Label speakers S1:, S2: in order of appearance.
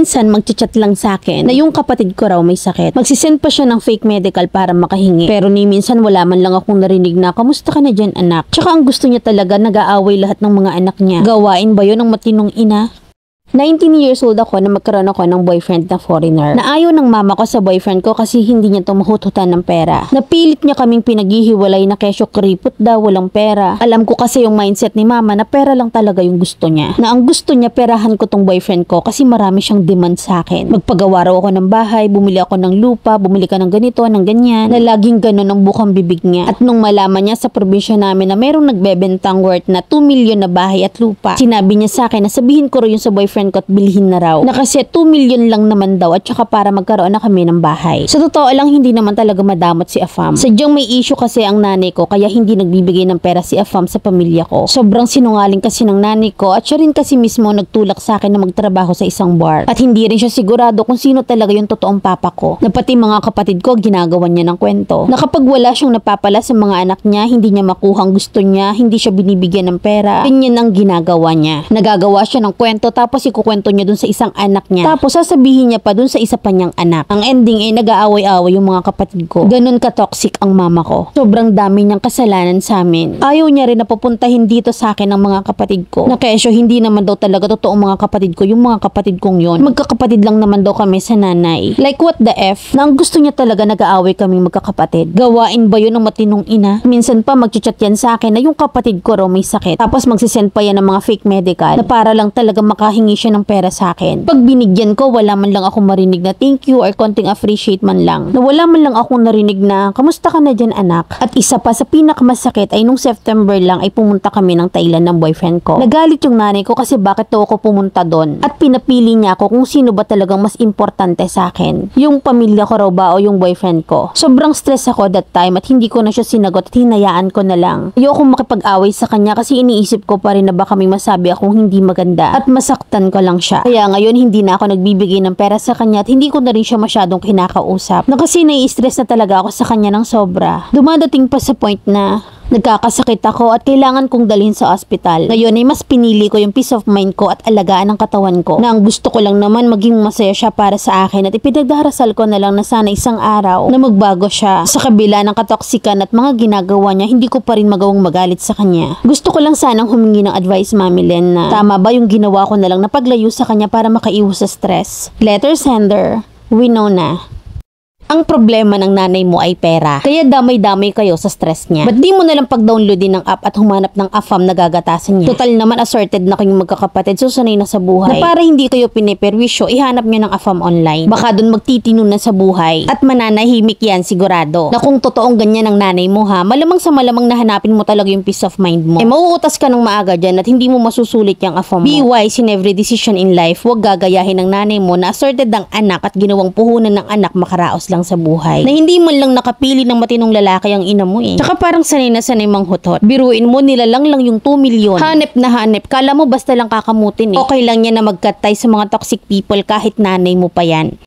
S1: minsan magchat-chat lang sa akin na yung kapatid ko raw may sakit. Magsisend pa siya ng fake medical para makahingi. Pero ni minsan wala man lang akong narinig na, kamusta ka na dyan anak? Tsaka ang gusto niya talaga, nag-aaway lahat ng mga anak niya. Gawain ba yun ng matinong ina? 19 years old ako na magkaroon ako ng boyfriend na foreigner. Naayaw ng mama ko sa boyfriend ko kasi hindi niya tumuhututan ng pera. Napilit niya kaming pinaghihiwalay na kesyo kripot daw, walang pera. Alam ko kasi yung mindset ni mama na pera lang talaga yung gusto niya. Na ang gusto niya, perahan ko tong boyfriend ko kasi marami siyang demand sa akin. Magpagawa raw ako ng bahay, bumili ako ng lupa, bumili ka ng ganito, ng ganyan. Na laging ganun ang bukang bibig niya. At nung malaman niya sa probinsya namin na mayroong nagbebentang worth na 2 million na bahay at lupa, sinabi niya sa akin na sabihin ko rin yung sa boyfriend ko at bilhin na raw. Na kasi 2 million lang naman daw at saka para magkaroon na kami ng bahay. Sa totoo lang, hindi naman talaga madamot si Afam. Sadyang may issue kasi ang nanay ko kaya hindi nagbibigay ng pera si Afam sa pamilya ko. Sobrang sinungaling kasi ng nanay ko at siya rin kasi mismo nagtulak sa akin na magtrabaho sa isang bar. At hindi rin siya sigurado kung sino talaga yung totoong papa ko. Na pati mga kapatid ko ginagawan niya ng kwento. Na kapag wala siyang napapala sa mga anak niya, hindi niya makuhang gusto niya, hindi siya binibigyan ng pera, ganyan ang ginagawa niya. Nagagawa siya ng kwento tapos ikukwento niya dun sa isang anak niya. Tapos sasabihin niya pa dun sa isa pa niyang anak. Ang ending ay nag-aaway-aaway yung mga kapatid ko. Ganun ka-toxic ang mama ko. Sobrang dami niyang kasalanan sa amin. Ayaw niya rin na pupuntahin dito sa akin ng mga kapatid ko. Na kesyo hindi naman daw talaga totoong mga kapatid ko yung mga kapatid kong yon. Magkakapatid lang naman daw kami sa nanay. Like what the F? Na ang gusto niya talaga nag-aaway kami magkakapatid. Gawain ba yun ng matinong ina? Minsan pa magchat yan sa akin na yung kapatid ko raw may sakit. Tapos magsisend pa yan ng mga fake medical na para lang talaga makahingi siya ng pera sa akin. Pag binigyan ko, wala man lang akong marinig na thank you or konting appreciate man lang. Na wala man lang akong narinig na kamusta ka na dyan anak? At isa pa sa pinakamasakit ay nung September lang ay pumunta kami ng Thailand ng boyfriend ko. Nagalit yung nanay ko kasi bakit daw ako pumunta doon. At pinapili niya ako kung sino ba talagang mas importante sa akin. Yung pamilya ko raw ba o yung boyfriend ko. Sobrang stress ako that time at hindi ko na siya sinagot at hinayaan ko na lang. Ayokong makipag-away sa kanya kasi iniisip ko pa rin na baka may masabi akong hindi maganda at masaktan ko lang siya. Kaya ngayon hindi na ako nagbibigay ng pera sa kanya at hindi ko na rin siya masyadong kinakausap. Na kasi nai-stress na talaga ako sa kanya ng sobra. Dumadating pa sa point na nagkakasakit ako at kailangan kong dalhin sa ospital. Ngayon ay mas pinili ko yung peace of mind ko at alagaan ng katawan ko. Na ang gusto ko lang naman maging masaya siya para sa akin at ipinagdarasal ko na lang na sana isang araw na magbago siya. Sa kabila ng katoksikan at mga ginagawa niya, hindi ko pa rin magawang magalit sa kanya. Gusto ko lang sanang humingi ng advice, Mami Len, na tama ba yung ginawa ko na lang na paglayo sa kanya para makaiwas sa stress? Letter sender, Winona. Ang problema ng nanay mo ay pera. Kaya damay-damay kayo sa stress niya. Ba't di mo nalang pag-downloadin ng app at humanap ng Afam na gagatasan niya? Total naman assorted na kayong magkakapatid, susanay na sa buhay. Na para hindi kayo piniperwisyo, ihanap niyo ng Afam online. Baka dun magtitino na sa buhay. At mananahimik yan sigurado. Na kung totoong ganyan ang nanay mo ha, malamang sa malamang nahanapin mo talaga yung peace of mind mo. Mauutas ka ng maaga dyan at hindi mo masusulit yung Afam mo. Be wise in every decision in life. Huwag gagayahin ng nanay mo na assorted ng anak at ginawang puhunan ng anak makaraos lang sa buhay. Na hindi man lang nakapili ng matinong lalaki ang ina mo eh. Tsaka parang sanay na sanay manghutot. Biruin mo, nilalang lang yung 2 million. Hanep na hanep. Kala mo basta lang kakamutin eh. Okay lang yan na mag-cut tie sa mga toxic people kahit nanay mo pa yan.